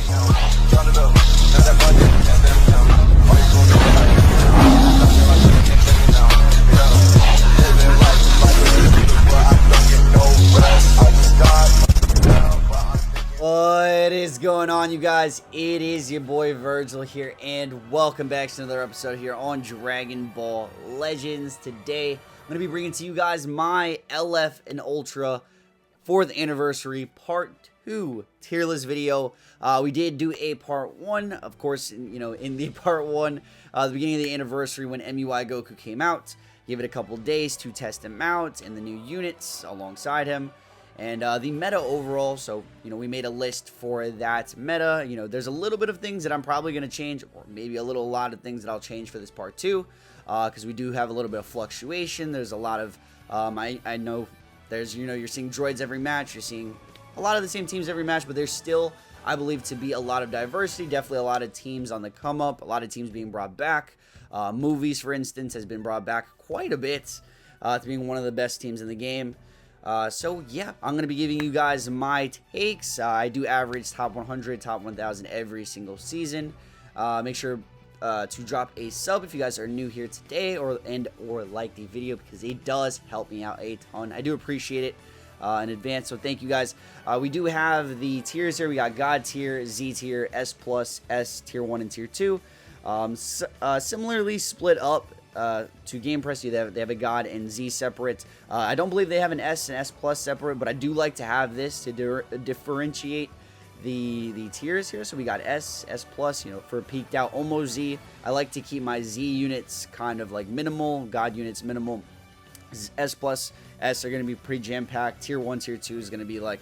What is going on, you guys? It is your boy Vergil here, and welcome back to another episode here on Dragon Ball Legends. Today, I'm going to be bringing to you guys my LF and Ultra 4th anniversary part 2 tier list video. We did do a part 1, of course, in the part 1, the beginning of the anniversary when MUI Goku came out. Give it a couple days to test him out and the new units alongside him. And the meta overall, so, we made a list for that meta. There's a little bit of things that I'm probably going to change, or maybe a lot of things that I'll change for this part 2, because we do have a little bit of fluctuation. There's a lot of, I know there's, you're seeing droids every match, you're seeing a lot of the same teams every match, but there's still, I believe, to be a lot of diversity, definitely a lot of teams on the come up, a lot of teams being brought back. Movies, for instance, has been brought back quite a bit to being one of the best teams in the game. So yeah, I'm going to be giving you guys my takes. I do average top 100, top 1000 every single season. Make sure to drop a sub if you guys are new here today, or like the video, because it does help me out a ton. I do appreciate it in advance, so thank you guys. We do have the tiers here. We got God tier, Z tier, S+, S tier 1 and tier 2. Similarly split up to Game Press. They have a God and Z separate. I don't believe they have an S and S Plus separate, but I do like to have this to differentiate the tiers here. So we got S, S Plus, for peaked out, almost Z. I like to keep my Z units kind of like minimal, God units minimal. S Plus, S are going to be pretty jam-packed. Tier 1, Tier 2 is going to be like,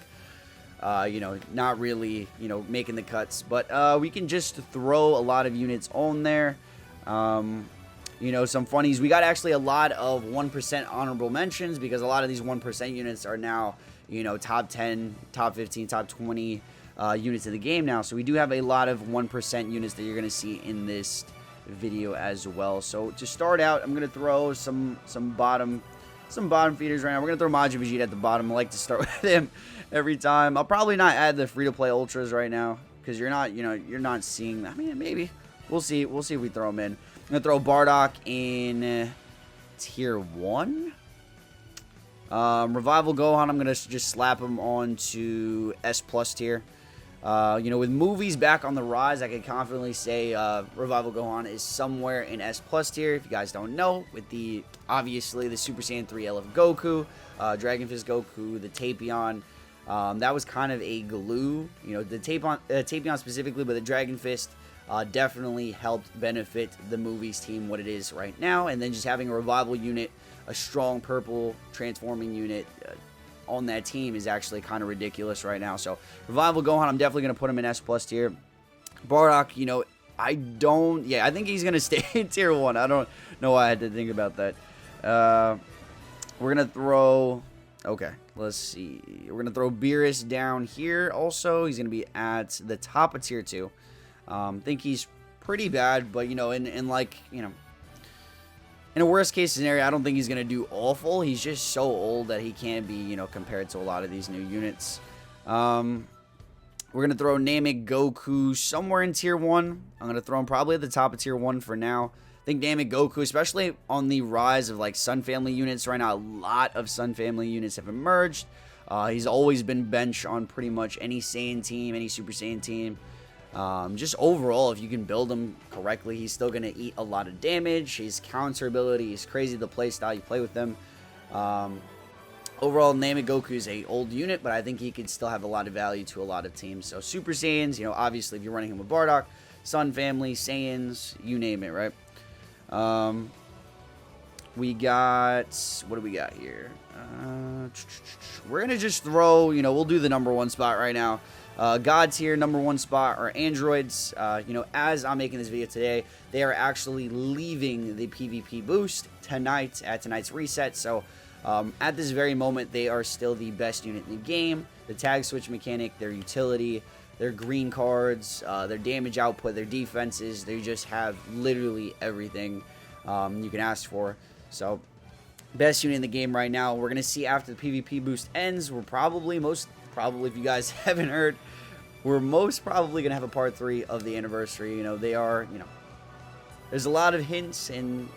not really, making the cuts. But we can just throw a lot of units on there. Some funnies. We got actually a lot of 1% honorable mentions, because a lot of these 1% units are now, top 10, top 15, top 20 units of the game now. So we do have a lot of 1% units that you're going to see in this video as well. So to start out, I'm going to throw some bottom feeders right now. We're going to throw Majin Vegeta at the bottom. I like to start with him every time. I'll probably not add the free-to-play ultras right now, because you're not seeing, I mean, maybe. We'll see. We'll see if we throw them in. I'm going to throw Bardock in tier 1. Revival Gohan, I'm going to just slap him on to S plus tier. With movies back on the rise, I can confidently say Revival Gohan is somewhere in S plus tier. If you guys don't know, with obviously the Super Saiyan 3 LF Goku, Dragon Fist Goku, the Tapion. That was kind of a glue. The Tapion specifically, but the Dragon Fist definitely helped benefit the movies team what it is right now. And then just having a revival unit, a strong purple transforming unit on that team is actually kind of ridiculous right now. So Revival Gohan, I'm definitely going to put him in S plus tier. Bardock, I think he's going to stay in tier 1. I don't know why I had to think about that. We're going to throw, okay, let's see. We're going to throw Beerus down here also. He's going to be at the top of tier 2. Think he's pretty bad, but, in a worst case scenario, I don't think he's going to do awful. He's just so old that he can't be, compared to a lot of these new units. We're going to throw Namek Goku somewhere in tier 1. I'm going to throw him probably at the top of tier 1 for now. I think Namek Goku, especially on the rise of, Sun Family units right now, a lot of Sun Family units have emerged. He's always been bench on pretty much any Saiyan team, any Super Saiyan team. Just overall, if you can build him correctly, he's still going to eat a lot of damage. His counter ability is crazy, the play style you play with them. Overall, Namek Goku is a old unit, but I think he could still have a lot of value to a lot of teams. So Super Saiyans, obviously if you're running him with Bardock, Sun Family, Saiyans, you name it, right? We got, what do we got here? We're going to just throw, we'll do the number 1 spot right now. God tier, number 1 spot are androids. As I'm making this video today, they are actually leaving the PvP boost tonight at tonight's reset. So at this very moment, they are still the best unit in the game. The tag switch mechanic, their utility, their green cards, their damage output, their defenses, they just have literally everything you can ask for. So best unit in the game right now. We're going to see after the PvP boost ends, most probably, if you guys haven't heard, we're most probably going to have a part 3 of the anniversary. You know, they are, you know, there's a lot of hints and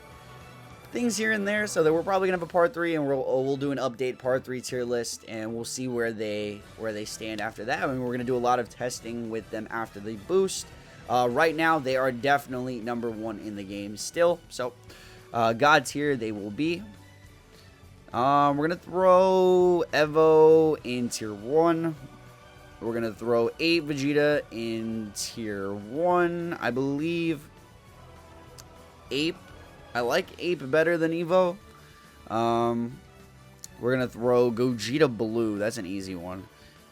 things here and there, so that we're probably gonna have a part 3, and we'll do an update part 3 tier list, and we'll see where they stand after that. I mean, we're gonna do a lot of testing with them after the boost. Right now, they are definitely number 1 in the game still. So, God tier they will be. We're gonna throw Evo in tier 1. We're gonna throw 8 Vegeta in tier 1, I believe. Ape. I like Ape better than Evo. We're going to throw Gogeta Blue. That's an easy one.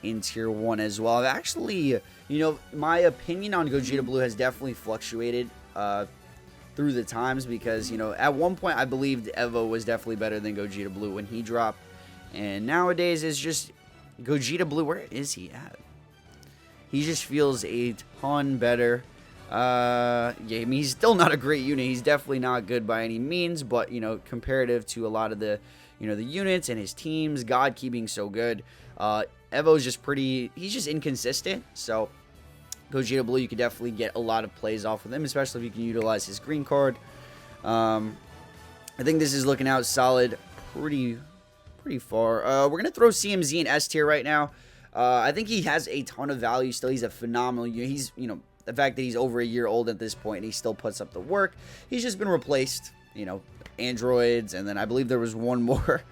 In tier 1 as well. I've actually, you know, my opinion on Gogeta Blue has definitely fluctuated through the times. Because, you know, at one point I believed Evo was definitely better than Gogeta Blue when he dropped. And nowadays it's just Gogeta Blue. Where is he at? He just feels a ton better. Yeah, I mean, he's still not a great unit. He's definitely not good by any means, but, you know, comparative to a lot of the, you know, the units and his teams, God keeping so good. Evo's just he's just inconsistent. So, Gogeta Blue, you could definitely get a lot of plays off with him, especially if you can utilize his green card. I think this is looking out solid pretty far. We're going to throw CMZ in S tier right now. I think he has a ton of value still. He's a phenomenal unit. He's, you know, the fact that he's over a year old at this point and he still puts up the work. He's just been replaced, you know, androids, and then I believe there was one more,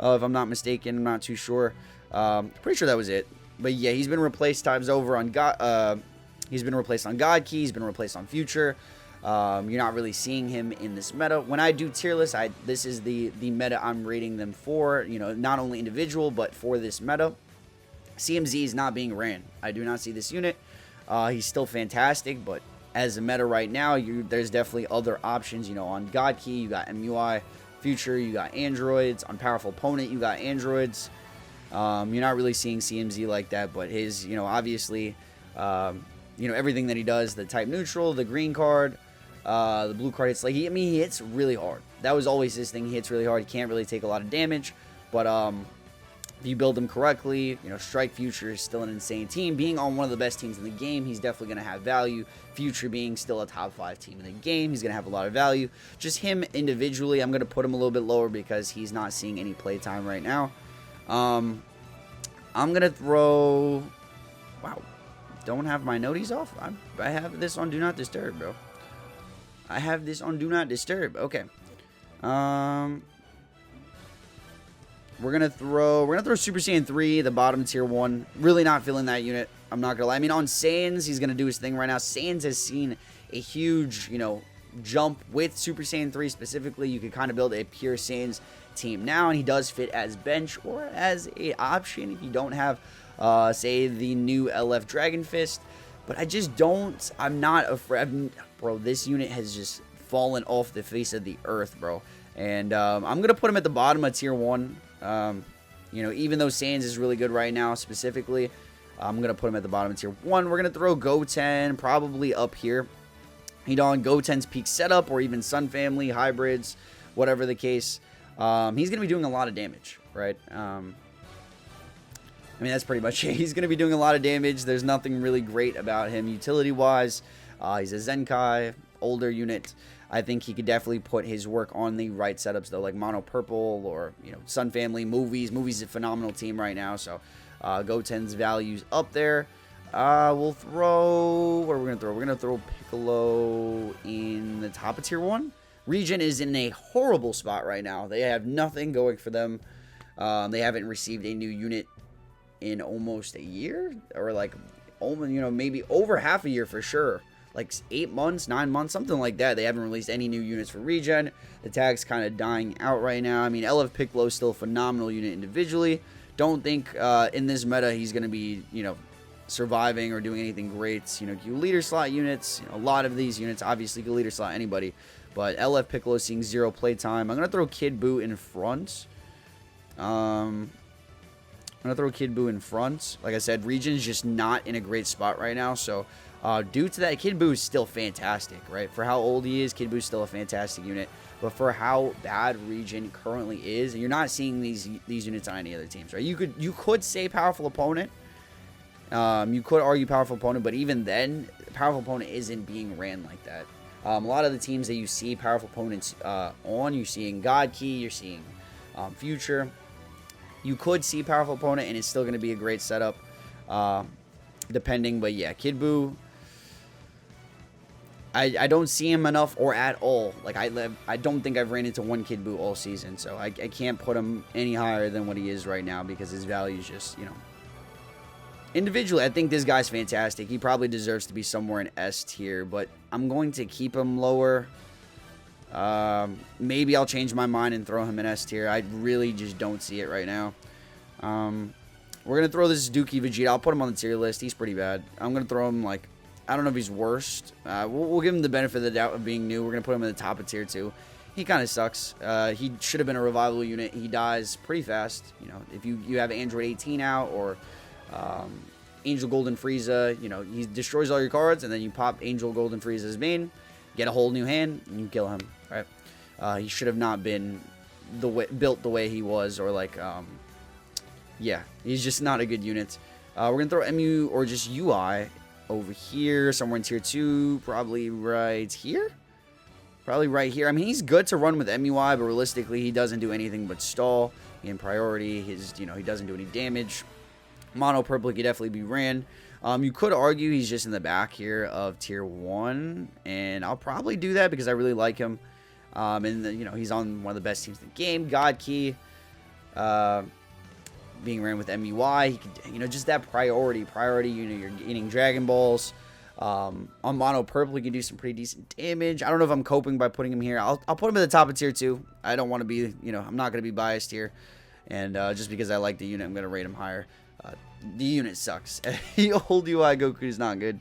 if I'm not mistaken. I'm not too sure. Pretty sure that was it. But yeah, he's been replaced times over on God. He's been replaced on God Key. He's been replaced on Future. You're not really seeing him in this meta. When I do tier lists, this is the meta I'm rating them for. You know, not only individual, but for this meta. CMZ is not being ran. I do not see this unit. He's still fantastic, but as a meta right now, there's definitely other options. You know, on God Key, you got MUI. Future, you got androids. On Powerful Opponent, you got androids. You're not really seeing CMZ like that, but his, you know, obviously, you know, everything that he does, the type neutral, the green card, the blue card, it's like, he hits really hard. That was always his thing. He hits really hard. He can't really take a lot of damage, but, if you build him correctly, you know, Strike Future is still an insane team. Being on one of the best teams in the game, he's definitely going to have value. Future being still a top 5 team in the game, he's going to have a lot of value. Just him individually, I'm going to put him a little bit lower because he's not seeing any playtime right now. I'm going to throw... Wow. Don't have my noties off? I have this on Do Not Disturb, bro. I have this on Do Not Disturb. Okay. We're gonna throw Super Saiyan 3, the bottom tier 1. Really not feeling that unit. I'm not gonna lie. I mean, on Saiyans, he's gonna do his thing right now. Saiyans has seen a huge, you know, jump with Super Saiyan 3 specifically. You could kind of build a pure Saiyans team now, and he does fit as bench or as a option if you don't have, say, the new LF Dragon Fist. But I just don't. I'm not afraid, bro. This unit has just fallen off the face of the earth, bro. And I'm gonna put him at the bottom of tier 1. You know, even though Saiyans is really good right now, specifically, I'm going to put him at the bottom of tier 1. We're going to throw Goten probably up here. You know, on Goten's peak setup or even Sun Family, hybrids, whatever the case. He's going to be doing a lot of damage, right? I mean, that's pretty much it. He's going to be doing a lot of damage. There's nothing really great about him utility-wise. He's a Zenkai, older unit. I think he could definitely put his work on the right setups, though, like Mono Purple or, you know, Sun Family, Movies. Movies is a phenomenal team right now, so Goten's value's up there. We'll throw... What are we going to throw? We're going to throw Piccolo in the top of tier 1. Regen is in a horrible spot right now. They have nothing going for them. They haven't received a new unit in almost a year, or like, almost, you know, maybe over half a year for sure. Like 8 months, 9 months, something like that. They haven't released any new units for Regen. The tag's kind of dying out right now. I mean, LF Piccolo is still a phenomenal unit individually. Don't think in this meta he's going to be, you know, surviving or doing anything great. You know, you leader slot units, you know, a lot of these units obviously can leader slot anybody. But LF Piccolo is seeing 0 playtime. I'm going to throw Kid Buu in front. I'm going to throw Kid Buu in front. Like I said, Regen's just not in a great spot right now, so... due to that, Kid Buu is still fantastic, right? For how old he is, Kid Buu is still a fantastic unit. But for how bad Regen currently is, and you're not seeing these units on any other teams, right? You could say Powerful Opponent, You could argue powerful opponent, but even then, powerful opponent isn't being ran like that. A lot of the teams that you see powerful opponents on, you're seeing God Key, you're seeing Future. You could see powerful opponent, and it's still going to be a great setup, depending. But yeah, Kid Buu, I don't see him enough or at all. Like I don't think I've ran into one Kid Buu all season, so I can't put him any higher than what he is right now because his value is just, you know. Individually, I think this guy's fantastic. He probably deserves to be somewhere in S tier, but I'm going to keep him lower. Maybe I'll change my mind and throw him in S tier. I really just don't see it right now. We're going to throw this Dookie Vegeta. I'll put him on the tier list. He's pretty bad. I'm going to throw him, like, I don't know if he's worst. We'll give him the benefit of the doubt of being new. We're going to put him in the top of tier 2. He kind of sucks. He should have been a revival unit. He dies pretty fast. You know, if you have Android 18 out or Angel Golden Frieza, you know, he destroys all your cards, and then you pop Angel Golden Frieza's main, get a whole new hand, and you kill him, right? He should have not been built the way he was, or like, yeah, he's just not a good unit. We're going to throw MU or just UI over here, somewhere in tier 2, probably right here? Probably right here. I mean, he's good to run with MUI, but realistically, he doesn't do anything but stall in priority. You know, he doesn't do any damage. Mono Purple could definitely be ran. You could argue he's just in the back here of tier 1, and I'll probably do that because I really like him. And you know, he's on one of the best teams in the game. God Key, being ran with MUI, he could, you know, just that priority. You know, you're getting Dragon Balls. On Mono Purple, he can do some pretty decent damage. I don't know if I'm coping by putting him here. I'll put him at the top of tier 2. I don't want to be, you know, I'm not going to be biased here. And just because I like the unit, I'm going to rate him higher. The unit sucks. Old UI Goku is not good.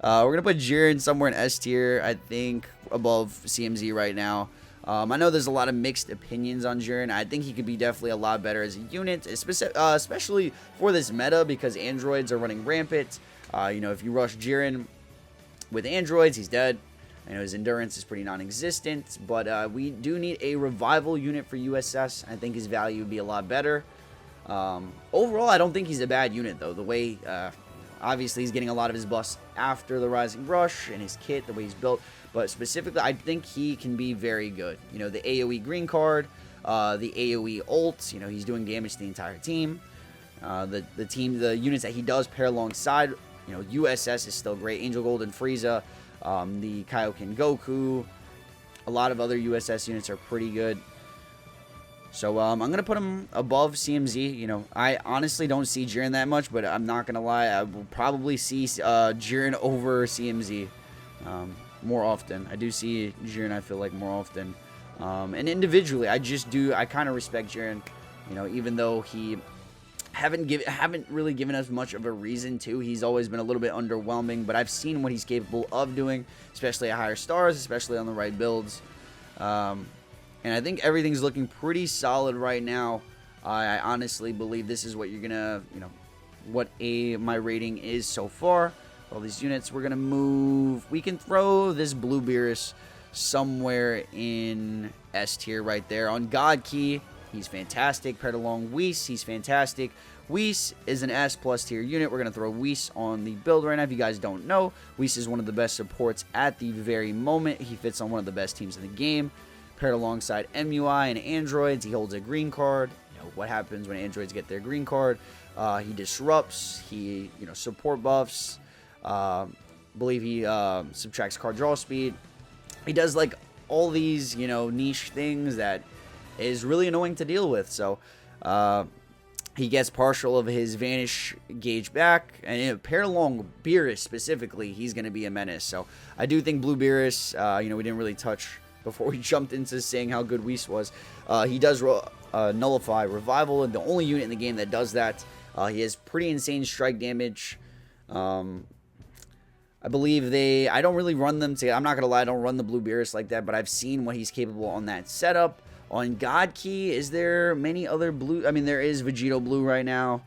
We're going to put Jiren somewhere in S tier, I think, above CMZ right now. I know there's a lot of mixed opinions on Jiren. I think he could be definitely a lot better as a unit, especially for this meta because androids are running rampant. You know, if you rush Jiren with androids, he's dead. I know his endurance is pretty non-existent, but we do need a revival unit for USS. I think his value would be a lot better. Overall, I don't think he's a bad unit, though. The way, obviously, he's getting a lot of his buffs after the Rising Rush and his kit, the way he's built. But specifically, I think he can be very good. You know, the AoE green card, the AoE ult, you know, he's doing damage to the entire team. The units that he does pair alongside, you know, USS is still great. Angel Golden Frieza, the Kaioken Goku, a lot of other USS units are pretty good. So I'm going to put him above CMZ. You know, I honestly don't see Jiren that much, but I'm not going to lie. I will probably see Jiren over CMZ more often. I do see Jiren, I feel like, more often. And individually, I kind of respect Jiren. You know, even though he haven't really given us much of a reason to. He's always been a little bit underwhelming, but I've seen what he's capable of doing, especially at higher stars, especially on the right builds. And I think everything's looking pretty solid right now. I honestly believe this is what you're gonna, you know, what my rating is so far. All these units, we're gonna move. We can throw this Blue Beerus somewhere in S tier right there. On God Key, he's fantastic. Paired along Whis, he's fantastic. Whis is an S plus tier unit. We're going to throw Whis on the build right now. If you guys don't know, Whis is one of the best supports at the very moment. He fits on one of the best teams in the game. Paired alongside MUI and androids, he holds a green card. You know, what happens when androids get their green card? He disrupts. He, you know, support buffs. Believe he subtracts card draw speed. He does like all these, you know, niche things that is really annoying to deal with. So he gets partial of his vanish gauge back, and you know, paired along Beerus specifically, he's going to be a menace. So I do think Blue Beerus, you know, we didn't really touch before we jumped into saying how good Whis was. He does nullify revival, and the only unit in the game that does that. He has pretty insane strike damage. I believe I don't really run them together. I'm not going to lie, I don't run the Blue Beerus like that, but I've seen what he's capable on that setup. On God Key, is there many other blue? I mean, there is Vegito Blue right now.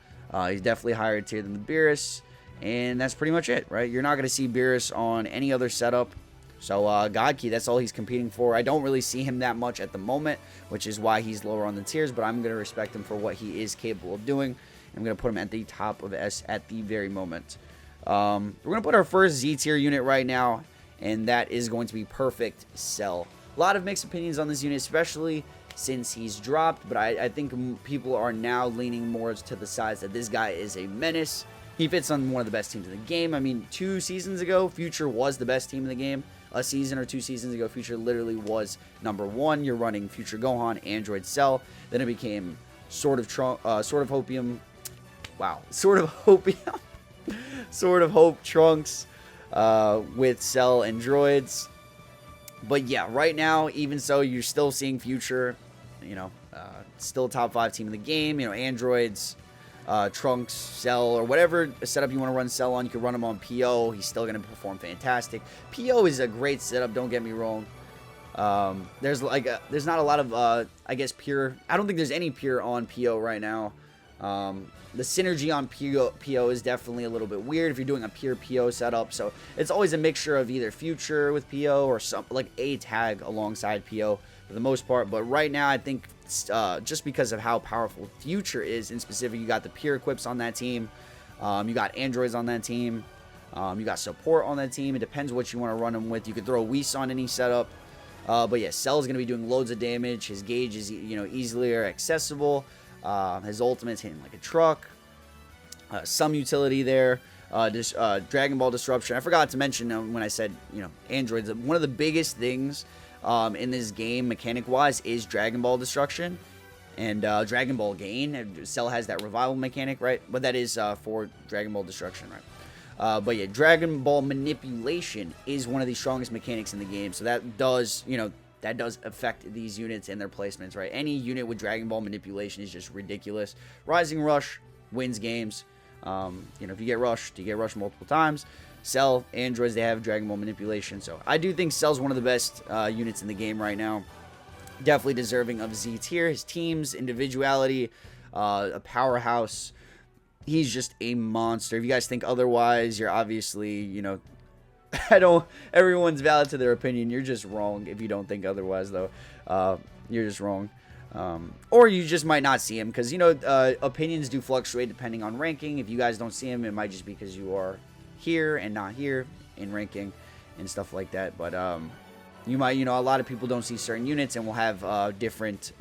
He's definitely higher tier than the Beerus. And that's pretty much it, right? You're not going to see Beerus on any other setup. So, God Key, that's all he's competing for. I don't really see him that much at the moment, which is why he's lower on the tiers. But I'm going to respect him for what he is capable of doing. I'm going to put him at the top of S at the very moment. We're going to put our first Z tier unit right now, and that is going to be Perfect Cell. A lot of mixed opinions on this unit, especially since he's dropped, but I think people are now leaning more to the sides that this guy is a menace. He fits on one of the best teams in the game. I mean, 2 seasons ago, Future was the best team in the game. A season or 2 seasons ago, Future literally was #1. You're running Future Gohan, Android Cell. Then it became Sword of Hopium. Wow. Sword of Hopium. Sword of Hope Trunks with Cell and Droids. But yeah, right now, even so, you're still seeing Future, you know, still top 5 team in the game. You know, Androids, Trunks, Cell, or whatever setup you want to run Cell on. You can run him on PO. He's still going to perform fantastic. PO is a great setup, don't get me wrong. There's not a lot of, I guess, pure. I don't think there's any pure on PO right now. The synergy on PO is definitely a little bit weird if you're doing a pure PO setup. So it's always a mixture of either Future with PO or some like a tag alongside PO for the most part. But right now, I think just because of how powerful Future is in specific, you got the pure equips on that team. You got androids on that team. You got support on that team. It depends what you want to run them with. You could throw Whis on any setup. But yeah, Cell is going to be doing loads of damage. His gauge is, you know, easily accessible. His ultimate's hitting like a truck. Some utility there. Dragon Ball Disruption. I forgot to mention when I said, you know, androids. One of the biggest things in this game, mechanic-wise, is Dragon Ball Destruction and Dragon Ball Gain. Cell has that revival mechanic, right? But that is for Dragon Ball Destruction, right? But yeah, Dragon Ball Manipulation is one of the strongest mechanics in the game. So that does, you know, that does affect these units and their placements, right? Any unit with Dragon Ball Manipulation is just ridiculous. Rising Rush wins games. You know, if you get rushed multiple times. Cell, androids, they have Dragon Ball Manipulation. So I do think Cell's one of the best units in the game right now. Definitely deserving of Z tier. His team's individuality, a powerhouse. He's just a monster. If you guys think otherwise, you're obviously, you know, everyone's valid to their opinion. You're just wrong if you don't think otherwise, though. You're just wrong. Or you just might not see him because, you know, opinions do fluctuate depending on ranking. If you guys don't see him, it might just be because you are here and not here in ranking and stuff like that. But you might, you know, a lot of people don't see certain units and will have different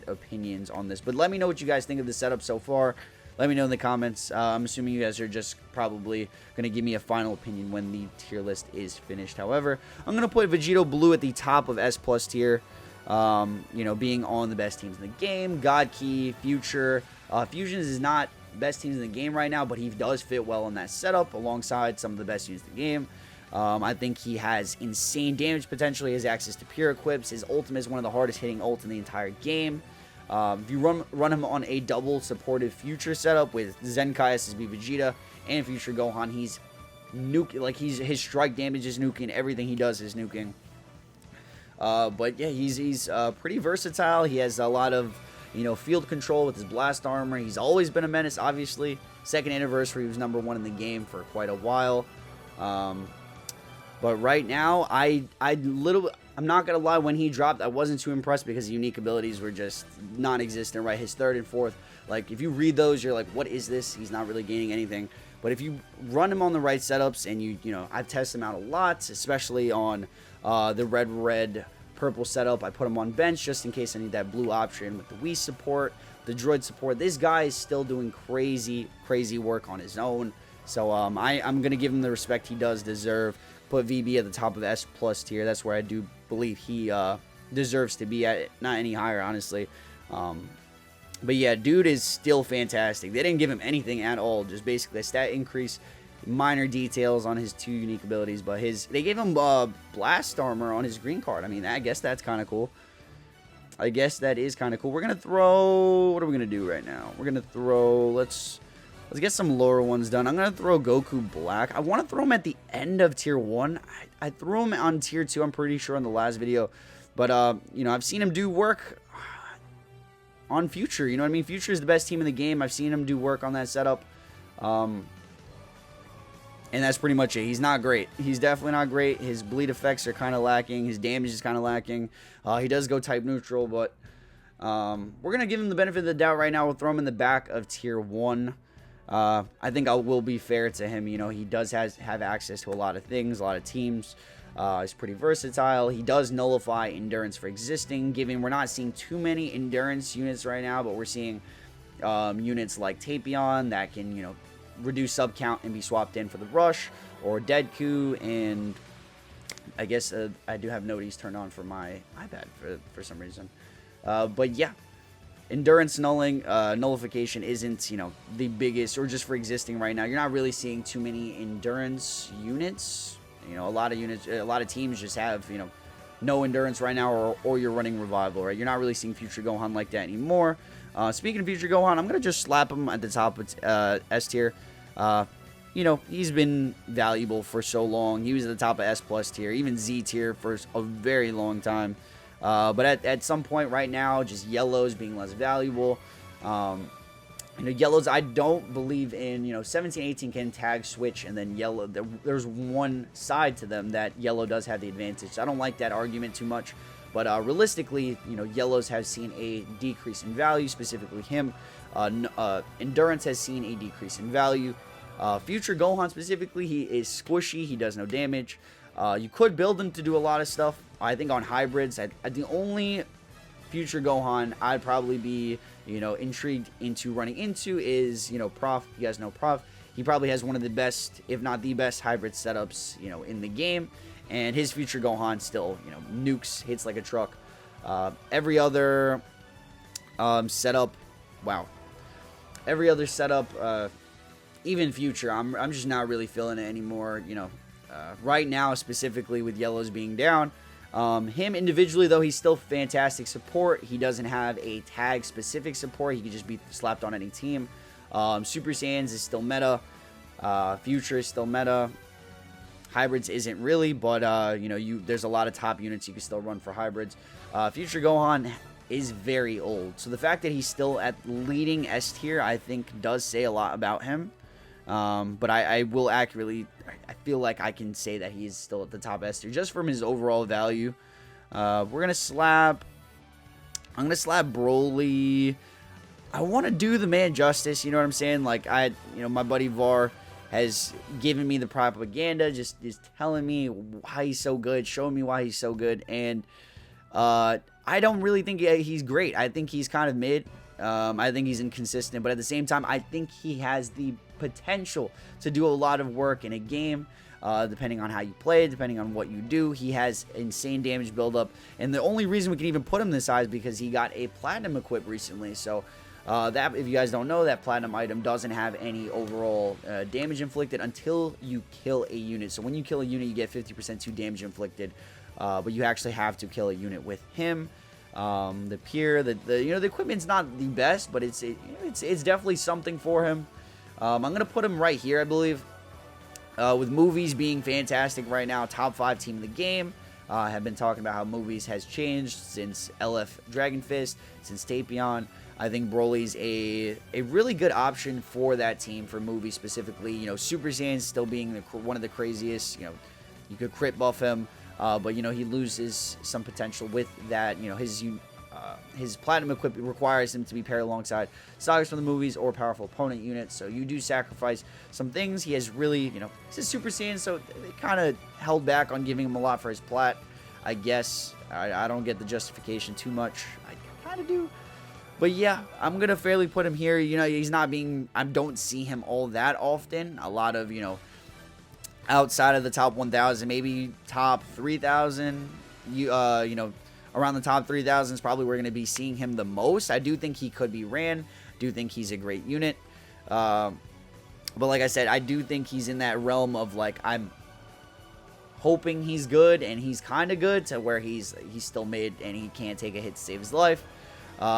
opinions on this. But let me know what you guys think of the setup so far. Let me know in the comments. I'm assuming you guys are just probably going to give me a final opinion when the tier list is finished. However, I'm going to put Vegito Blue at the top of S+ tier. You know, being on the best teams in the game. God Key, Future. Fusions is not best teams in the game right now, but he does fit well in that setup alongside some of the best units in the game. I think he has insane damage potential. He has access to pure equips. His ultimate is one of the hardest hitting ults in the entire game. If you run him on a double supported Future setup with Zenkai SSB Vegeta and Future Gohan, he's nuking. Like his strike damage is nuking. Everything he does is nuking. But yeah, he's pretty versatile. He has a lot of, you know, field control with his blast armor. He's always been a menace, obviously. Second anniversary, he was #1 in the game for quite a while. But right now, I'm not gonna lie, when he dropped, I wasn't too impressed because unique abilities were just non-existent, right? His 3rd and 4th, like if you read those, you're like, what is this? He's not really gaining anything. But if you run him on the right setups and you know, I've tested him out a lot, especially on the red purple setup. I put him on bench just in case I need that blue option with the Wii support, the droid support. This guy is still doing crazy work on his own. So I'm going to give him the respect he does deserve. Put VB at the top of S+ tier. That's where I do believe he deserves to be at, not any higher, honestly. But yeah, dude is still fantastic. They didn't give him anything at all, just basically a stat increase, minor details on his 2 unique abilities, but they gave him blast armor on his green card. I mean, I guess that's kind of cool. I guess that is kind of cool. We're gonna throw. What are we gonna do right now? We're gonna throw. Let's get some lower ones done. I'm gonna throw Goku Black. I want to throw him at the end of tier 1. I threw him on tier 2. I'm pretty sure in the last video, but you know, I've seen him do work on Future. You know what I mean? Future is the best team in the game. I've seen him do work on that setup. And that's pretty much it. He's not great. He's definitely not great. His bleed effects are kind of lacking. His damage is kind of lacking. He does go type neutral, but We're going to give him the benefit of the doubt right now. We'll throw him in the back of tier 1. I think I will be fair to him. You know, he does have access to a lot of things, a lot of teams. He's pretty versatile. He does nullify endurance for existing, given we're not seeing too many endurance units right now, but we're seeing units like Tapion that can, you know, reduce sub count and be swapped in for the rush, or Gikku, and I guess I do have notice turned on for my iPad for some reason. But yeah, endurance nullification isn't, you know, the biggest, or just for existing right now. You're not really seeing too many endurance units. You know, a lot of teams just have, you know, no endurance right now, or you're running revival, right? You're not really seeing future Gohan like that anymore. Speaking of future Gohan, I'm gonna just slap him at the top of S tier. You know, he's been valuable for so long. He was at the top of S plus tier, even Z tier for a very long time. But at some point right now, just yellows being less valuable. You know, yellows, I don't believe in, you know, 17, 18 can tag switch, and then yellow, there's one side to them that yellow does have the advantage. So I don't like that argument too much. But realistically, you know, yellows have seen a decrease in value, specifically him. Endurance has seen a decrease in value. Future Gohan specifically, he is squishy. He does no damage. You could build him to do a lot of stuff. I think on hybrids, the only future Gohan I'd probably be, you know, intrigued into running into is, you know, Prof. You guys know Prof. He probably has one of the best, if not the best, hybrid setups, you know, in the game. And his future Gohan still, you know, nukes, hits like a truck. Every other setup, wow. Every other setup, even future, I'm just not really feeling it anymore. You know, right now specifically with yellows being down. Him individually, though, he's still fantastic support. He doesn't have a tag specific support. He could just be slapped on any team. Super Saiyans is still meta. Future is still meta. Hybrids isn't really, but you know, there's a lot of top units you can still run for hybrids. Future Gohan is very old, so the fact that he's still at leading S tier, I think, does say a lot about him. But I will accurately, I feel like I can say that he is still at the top S tier just from his overall value. I'm gonna slap Broly. I want to do the man justice, you know what I'm saying? Like, you know, my buddy Var has given me the propaganda, just is telling me why he's so good, showing me why he's so good, and I don't really think he's great. I think he's kind of mid. I think he's inconsistent, but at the same time, I think he has the potential to do a lot of work in a game, depending on how you play, depending on what you do. He has insane damage buildup, and the only reason we can even put him this high is because he got a platinum equip recently. So that, if you guys don't know, that platinum item doesn't have any overall damage inflicted until you kill a unit. So when you kill a unit, you get 50% to damage inflicted, but you actually have to kill a unit with him. The peer, you know, the equipment's not the best, but it's definitely something for him. I'm gonna put him right here, I believe. With movies being fantastic right now, top 5 team in the game. I have been talking about how movies has changed since LF Dragon Fist, since Tapion. I think Broly's a really good option for that team, for movies specifically. You know, Super Saiyan still being one of the craziest. You know, you could crit buff him. But, you know, he loses some potential with that. You know, his platinum equipment requires him to be paired alongside sagas from the movies or powerful opponent units. So you do sacrifice some things. He has really, you know, he's a Super Saiyan, so they kind of held back on giving him a lot for his plat, I guess. I don't get the justification too much. I kind of do. But yeah, I'm going to fairly put him here. You know, he's not being, I don't see him all that often. A lot of, you know, outside of the top 1,000, maybe top 3,000, you know, around the top 3,000 is probably where we're going to be seeing him the most. I do think he could be ran. Do think he's a great unit. But like I said, I do think he's in that realm of, like, I'm hoping he's good, and he's kind of good, to where he's still mid and he can't take a hit to save his life.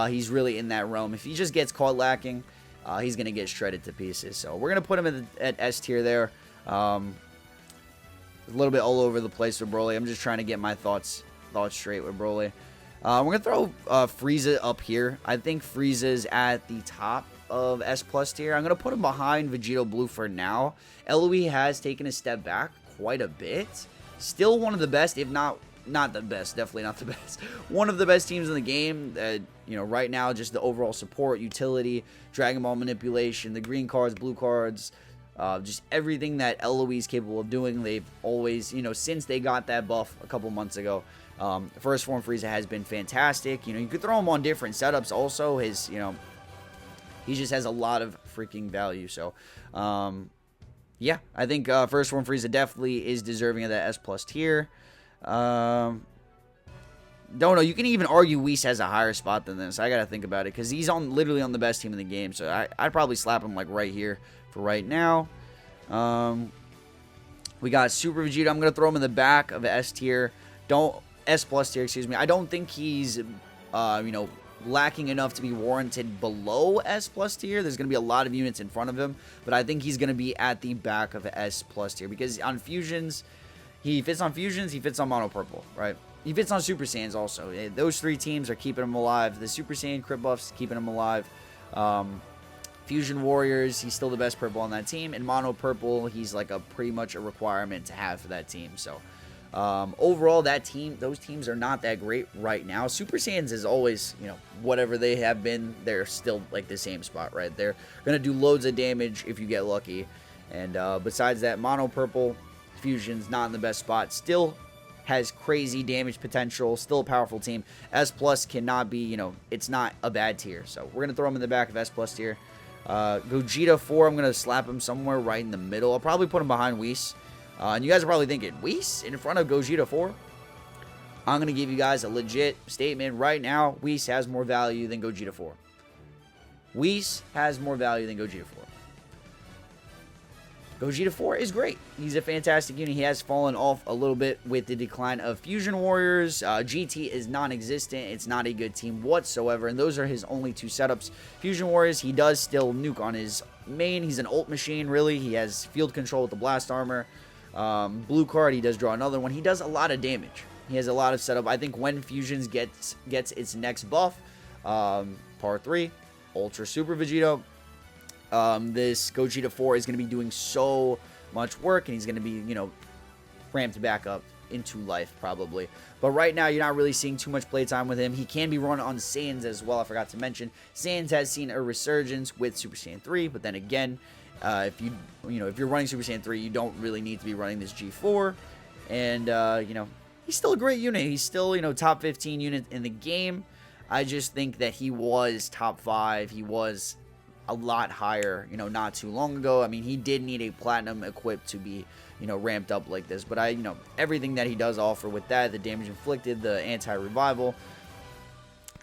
He's really in that realm. If he just gets caught lacking, he's going to get shredded to pieces. So we're going to put him at S tier there. A little bit all over the place with Broly. I'm just trying to get my thoughts straight with Broly. We're going to throw Frieza up here. I think Frieza's at the top of S plus tier. I'm going to put him behind Vegito Blue for now. LOE has taken a step back quite a bit. Still one of the best, if not not the best, definitely not the best. One of the best teams in the game. Right now, just the overall support, utility, Dragon Ball manipulation, the green cards, blue cards, just everything that LOE is capable of doing. They've always, since they got that buff a couple months ago, First Form Frieza has been fantastic. You could throw him on different setups. Also, he just has a lot of freaking value. So, yeah, I think First Form Frieza definitely is deserving of that S+ tier. Don't know. You can even argue Whis has a higher spot than this. I gotta think about it because he's literally on the best team in the game. So I'd probably slap him like right here for right now. We got Super Vegeta. I'm gonna throw him in the back of the S+ tier. Excuse me. I don't think he's lacking enough to be warranted below S+ tier. There's going to be a lot of units in front of him, but I think he's going to be at the back of the S+ tier because on fusions, he fits on fusions, he fits on Mono Purple, right? He fits on Super Saiyans also. Those three teams are keeping him alive. The Super Saiyan crit buffs keeping him alive. Fusion Warriors, he's still the best purple on that team, and Mono Purple, he's like pretty much a requirement to have for that team. So overall, those teams are not that great right now. Super Saiyans is always, whatever they have been, they're still like the same spot, right? They're going to do loads of damage if you get lucky. And besides that, Mono Purple Fusion's not in the best spot. Still has crazy damage potential. Still a powerful team. S+ cannot be, it's not a bad tier. So we're going to throw him in the back of S+ tier. Gogeta 4, I'm going to slap him somewhere right in the middle. I'll probably put him behind Whis. And you guys are probably thinking, Whis in front of Gogeta 4? I'm going to give you guys a legit statement right now. Whis has more value than Gogeta 4. Whis has more value than Gogeta 4. Gogeta 4 is great. He's a fantastic unit. He has fallen off a little bit with the decline of Fusion Warriors. GT is non-existent. It's not a good team whatsoever, and those are his only two setups. Fusion Warriors, he does still nuke on his main. He's an ult machine, really. He has field control with the blast armor. Blue card, he does draw another one. He does a lot of damage. He has a lot of setup. I think when Fusions gets its next buff, Part 3, Ultra Super Vegito, this Gogeta 4 is going to be doing so much work, and he's going to be, ramped back up into life probably. But right now, you're not really seeing too much playtime with him. He can be run on Saiyans as well. I forgot to mention, Saiyans has seen a resurgence with Super Saiyan 3, but then again, if you're running Super Saiyan 3, you don't really need to be running this G4. And, he's still a great unit. He's still, top 15 unit in the game. I just think that he was top 5. He was a lot higher, not too long ago. I mean, he did need a platinum equipped to be, ramped up like this. But everything that he does offer with that, the damage inflicted, the anti-revival,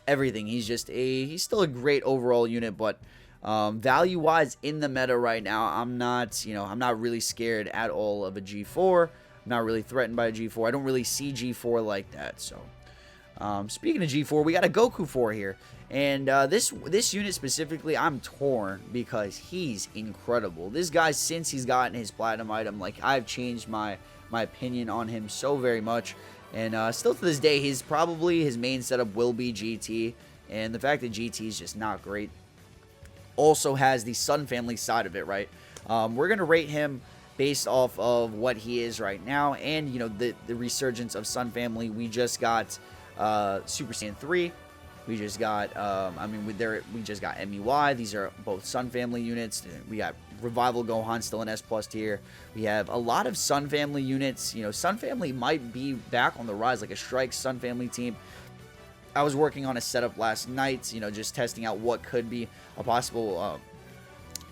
everything. He's still a great overall unit, but value-wise in the meta right now, I'm not really scared at all of a G4. I'm not really threatened by a G4. I don't really see G4 like that. So, speaking of G4, we got a Goku 4 here. And this unit specifically, I'm torn because he's incredible. This guy, since he's gotten his platinum item, I've changed my opinion on him so very much. And still to this day, his main setup will be GT. And the fact that GT is just not great also has the Sun family side of it, right? We're going to rate him based off of what he is right now. And, the resurgence of Sun family. We just got Super Saiyan 3. We just got, we just got MEY. These are both Sun family units. We got Revival Gohan still in S+ tier. We have a lot of Sun family units. Sun family might be back on the rise, like a Strike Sun family team. I was working on a setup last night, just testing out what could be a possible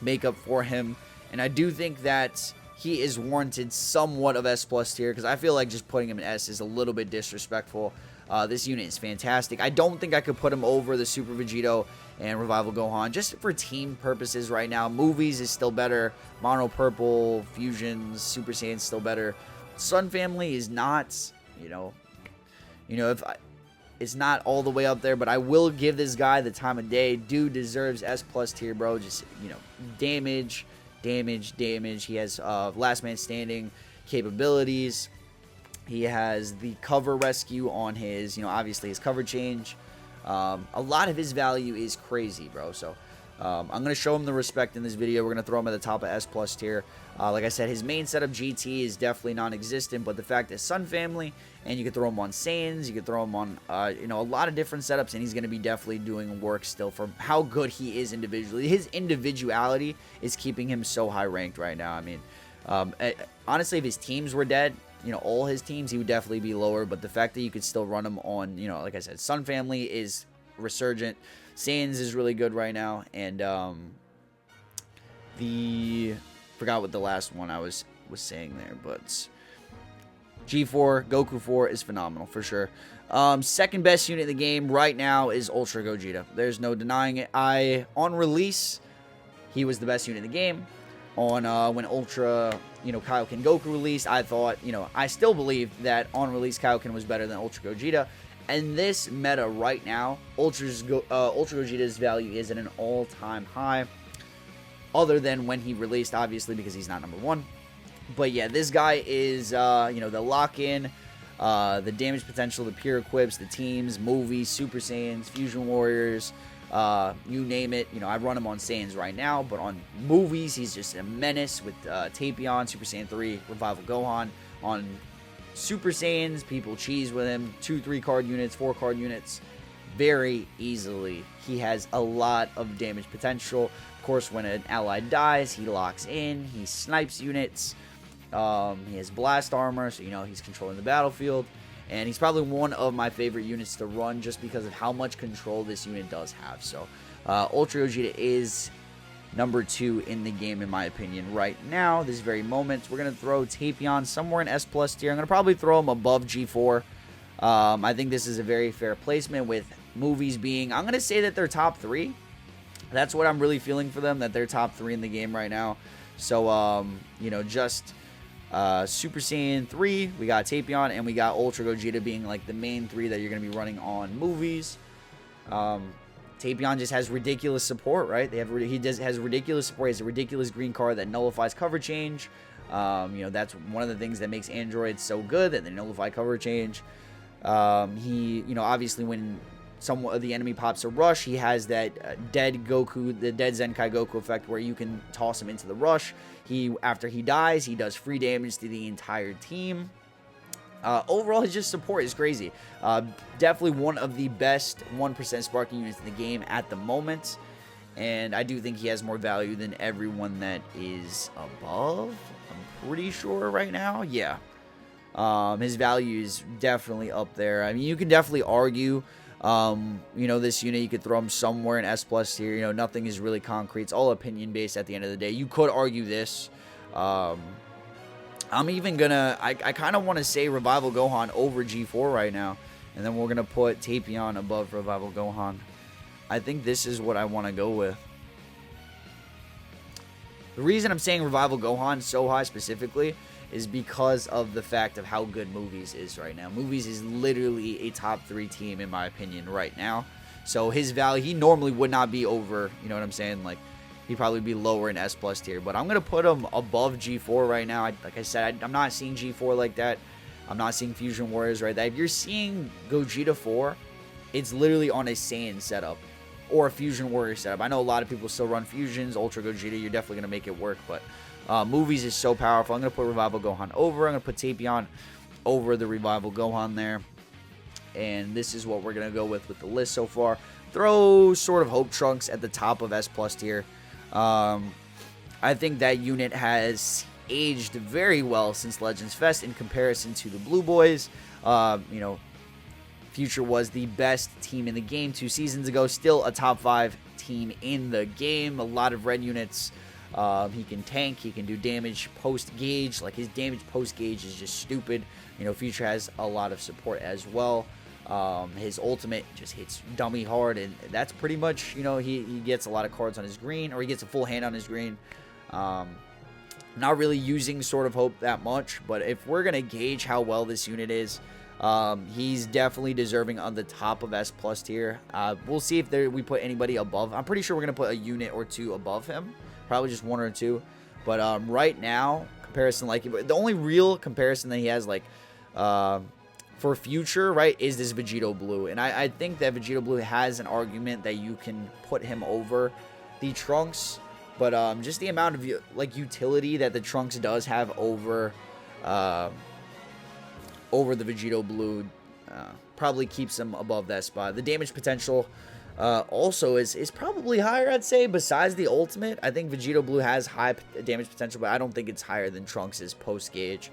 makeup for him. And I do think that he is warranted somewhat of S+ tier because I feel like just putting him in S is a little bit disrespectful. This unit is fantastic. I don't think I could put him over the Super Vegito and Revival Gohan just for team purposes right now. Movies is still better. Mono Purple, Fusions, Super Saiyan is still better. Sun Family is not, it's not all the way up there, but I will give this guy the time of day. Dude deserves S+ tier, bro. Just, damage. He has last man standing capabilities. He has the cover rescue on his, obviously his cover change. A lot of his value is crazy, bro. So, I'm going to show him the respect in this video. We're going to throw him at the top of S+ tier. Like I said, his main setup GT is definitely non-existent, but the fact that Sun Family, and you can throw him on Saiyans, you can throw him on, you know, a lot of different setups, and he's going to be definitely doing work still for how good he is individually. His individuality is keeping him so high ranked right now. I mean, honestly, if his teams were dead, you know, all his teams, he would definitely be lower, but the fact that you could still run him on, you know, like I said, Sun Family is resurgent. Saiyans is really good right now, and forgot what the last one I was saying there, but G4, Goku 4 is phenomenal for sure. Second best unit in the game right now is Ultra Gogeta. There's no denying it. On release, he was the best unit in the game. On when Ultra, you know, Kaioken Goku released, I thought, you know, I still believe that on release Kaioken was better than Ultra Gogeta. And this meta right now, Ultra Gogeta's value is at an all-time high. Other than when he released, obviously, because he's not number 1. But yeah, this guy is, you know, the lock-in, the damage potential, the pure equips, the teams, movies, Super Saiyans, Fusion Warriors, you name it. You know, I run him on Saiyans right now, but on movies, he's just a menace with Tapion, Super Saiyan 3, Revival Gohan. On Super Saiyans, people cheese with him. 2-3 card units, 4 card units, very easily. He has a lot of damage potential. Of course, when an ally dies, he locks in. He snipes units. He has blast armor, so you know he's controlling the battlefield. And he's probably one of my favorite units to run just because of how much control this unit does have. So, Ultra Gogeta is number 2 in the game, in my opinion, right now, this very moment. We're going to throw Tapion somewhere in S+ tier. I'm going to probably throw him above G4. I think this is a very fair placement with movies being, I'm going to say that they're top 3. That's what I'm really feeling for them, that they're top 3 in the game right now. So, you know, just Super Saiyan 3, we got Tapion, and we got Ultra Gogeta being like the main 3 that you're going to be running on movies. Tapion just has ridiculous support, right? Has ridiculous support. He has a ridiculous green card that nullifies cover change. You know, that's one of the things that makes androids so good, that they nullify cover change. You know, obviously when some of the enemy pops a rush, he has that dead Goku, the dead Zenkai Goku effect, where you can toss him into the rush. After he dies, he does free damage to the entire team. Overall, his just support is crazy. Definitely one of the best 1% sparking units in the game at the moment. And I do think he has more value than everyone that is above. I'm pretty sure right now. Yeah. His value is definitely up there. I mean, you can definitely argue, you know, this unit, you could throw him somewhere in S+ tier. You know, nothing is really concrete. It's all opinion based at the end of the day. You could argue this. I'm even gonna, I kind of want to say Revival Gohan over G4 right now. And then we're going to put Tapion above Revival Gohan. I think this is what I want to go with. The reason I'm saying Revival Gohan so high specifically is because of the fact of how good Movies is right now. Movies is literally a top 3 team in my opinion right now. So his value, he normally would not be over, you know what I'm saying? Like, he'd probably be lower in S+ tier. But I'm going to put him above G4 right now. Like I said, I'm not seeing G4 like that. I'm not seeing Fusion Warriors right there. If you're seeing Gogeta 4, it's literally on a Saiyan setup or a Fusion Warrior setup. I know a lot of people still run Fusions, Ultra Gogeta. You're definitely going to make it work, but Movies is so powerful. I'm going to put Revival Gohan over. I'm going to put Tapion over the Revival Gohan there. And this is what we're going to go with the list so far. Throw sort of Hope Trunks at the top of S+ tier. I think that unit has aged very well since Legends Fest in comparison to the Blue Boys. You know, Future was the best team in the game 2 seasons ago. Still a top 5 team in the game. A lot of red units. He can tank. He can do damage post-gauge. Like, his damage post-gauge is just stupid. You know, Future has a lot of support as well. His ultimate just hits dummy hard, and that's pretty much, you know, he gets a lot of cards on his green, or he gets a full hand on his green. Not really using Sword of Hope that much, but if we're going to gauge how well this unit is, he's definitely deserving on the top of S+ tier. We'll see if we put anybody above. I'm pretty sure we're going to put a unit or 2 above him. Probably just 1 or 2. But right now, comparison, like, the only real comparison that he has, like, for Future, right, is this Vegito Blue. And I think that Vegito Blue has an argument that you can put him over the Trunks, but just the amount of like utility that the Trunks does have over the Vegito Blue probably keeps him above that spot. The damage potential also is probably higher, I'd say, besides the ultimate. I think Vegito Blue has high damage potential, but I don't think it's higher than Trunks' post-gauge.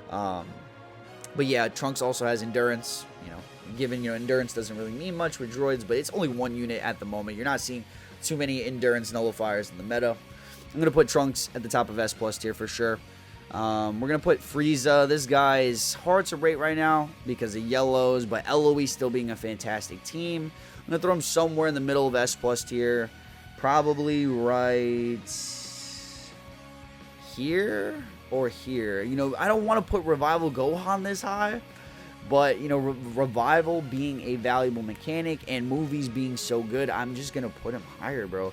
But yeah, Trunks also has endurance, given, endurance doesn't really mean much with droids, but it's only one unit at the moment. You're not seeing too many endurance nullifiers in the meta. I'm going to put Trunks at the top of S+ tier for sure. We're going to put Frieza. This guy is hard to rate right now because of yellows, but LOE still being a fantastic team. I'm going to throw him somewhere in the middle of S+ tier. Probably right here or here. I don't want to put Revival Gohan this high, but, Revival being a valuable mechanic and movies being so good, I'm just going to put him higher, bro.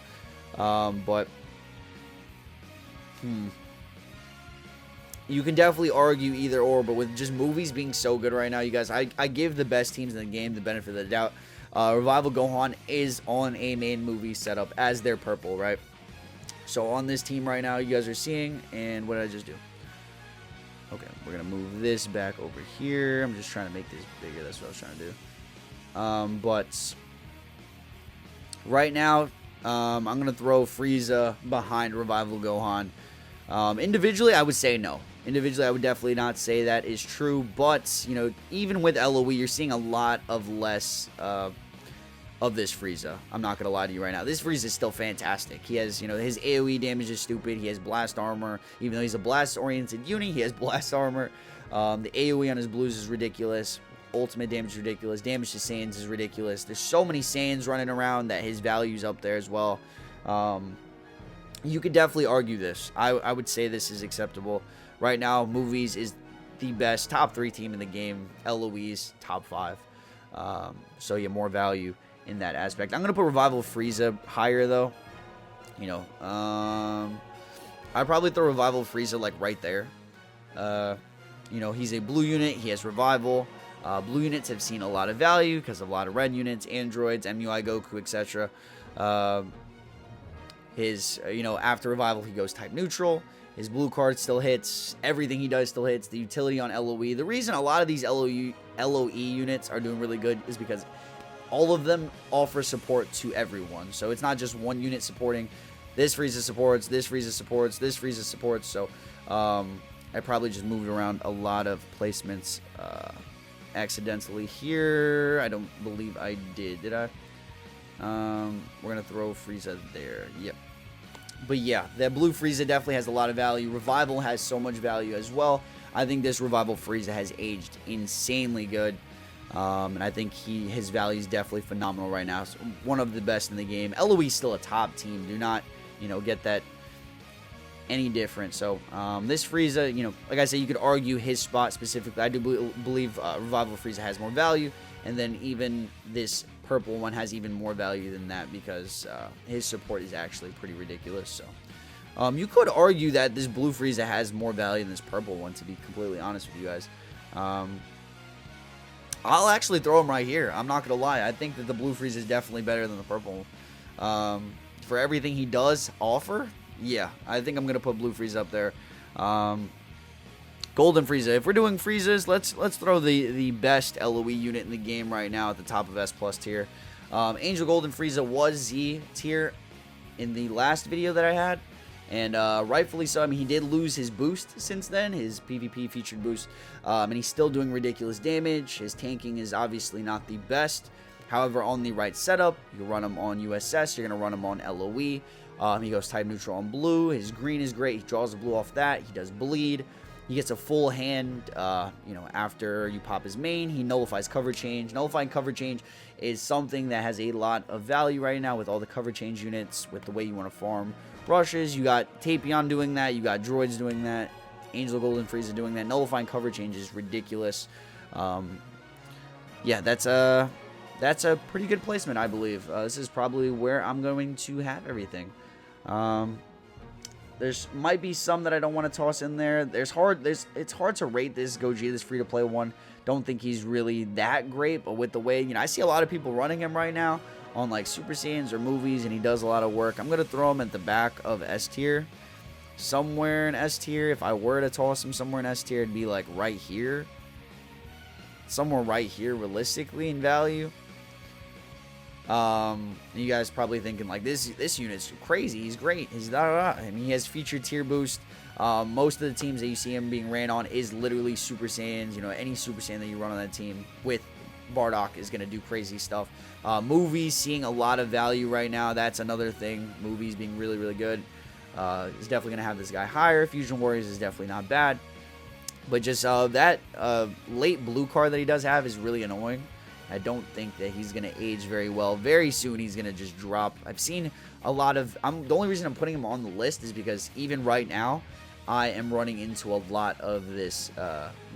You can definitely argue either or, but with just movies being so good right now, you guys, I give the best teams in the game the benefit of the doubt. Revival Gohan is on a main movie setup as their purple, right? So on this team right now, you guys are seeing, and what did I just do? Okay, we're going to move this back over here. I'm just trying to make this bigger. That's what I was trying to do. But right now, I'm going to throw Frieza behind Revival Gohan. Individually, I would say no. Individually, I would definitely not say that is true. But, even with LOE, you're seeing a lot of less of this Frieza. I'm not going to lie to you right now. This Frieza is still fantastic. He has, his AoE damage is stupid. He has blast armor. Even though he's a blast-oriented unit, he has blast armor. The AoE on his blues is ridiculous. Ultimate damage is ridiculous. Damage to Saiyans is ridiculous. There's so many Saiyans running around that his value's up there as well. You could definitely argue this. I would say this is acceptable. Right now, Movies is the best top 3 team in the game. LOE's top 5. So yeah, more value in that aspect. I'm going to put Revival Frieza higher, though. I'd probably throw Revival Frieza, like, right there. He's a blue unit. He has Revival. Blue units have seen a lot of value because of a lot of red units, androids, MUI Goku, etc. After Revival, he goes type neutral. His blue card still hits. Everything he does still hits. The utility on LOE. The reason a lot of these LOE units are doing really good is because all of them offer support to everyone. So it's not just one unit supporting. This Frieza supports, this Frieza supports, this Frieza supports. So I probably just moved around a lot of placements accidentally here. I don't believe I did I? We're going to throw Frieza there. Yep. But yeah, that blue Frieza definitely has a lot of value. Revival has so much value as well. I think this Revival Frieza has aged insanely good. And I think his value is definitely phenomenal right now. It's one of the best in the game. LOE is still a top team. Do not, get that any different. So this Frieza, like I said, you could argue his spot specifically. I do believe Revival Frieza has more value. And then even this purple one has even more value than that because his support is actually pretty ridiculous. So you could argue that this blue Frieza has more value than this purple one, to be completely honest with you guys. I'll actually throw him right here. I'm not going to lie. I think that the blue Frieza is definitely better than the purple. For everything he does offer, yeah, I think I'm going to put blue Frieza up there. Golden Frieza. If we're doing Friezas, let's throw the best LOE unit in the game right now at the top of S+ tier. Angel Golden Frieza was Z tier in the last video that I had. And rightfully so. I mean, he did lose his boost since then, his PvP featured boost. And he's still doing ridiculous damage. His tanking is obviously not the best. However, on the right setup, you run him on USS. You're going to run him on LOE. He goes type neutral on blue. His green is great. He draws the blue off that. He does bleed. He gets a full hand, after you pop his main. He nullifies cover change. Nullifying cover change is something that has a lot of value right now with all the cover change units, with the way you want to farm rushes. You got Tapion doing that. You got droids doing that. Angel Golden Frieza doing that. Nullifying cover change is ridiculous. Yeah, that's a pretty good placement, I believe. This is probably where I'm going to have everything. There's might be some that I don't want to toss in there. It's hard to rate this Gogeta, this free-to-play one. Don't think he's really that great, but with the way, I see a lot of people running him right now on like Super Saiyans or movies, and he does a lot of work. I'm going to throw him at the back of S tier. Somewhere in S tier. If I were to toss him somewhere in S tier, it'd be like right here. Somewhere right here realistically in value. You guys probably thinking like this unit's crazy. He's great. I mean, he has featured tier boost. Most of the teams that you see him being ran on is literally Super Saiyans. You know, any Super Saiyan that you run on that team with Bardock is going to do crazy stuff. Movies seeing a lot of value right now. That's another thing. Movies being really, really good. Is definitely going to have this guy higher. Fusion Warriors is definitely not bad. But just that late blue card that he does have is really annoying. I don't think that he's going to age very well. Very soon he's going to just drop. I've seen a lot of... the only reason I'm putting him on the list is because even right now, I am running into a lot of this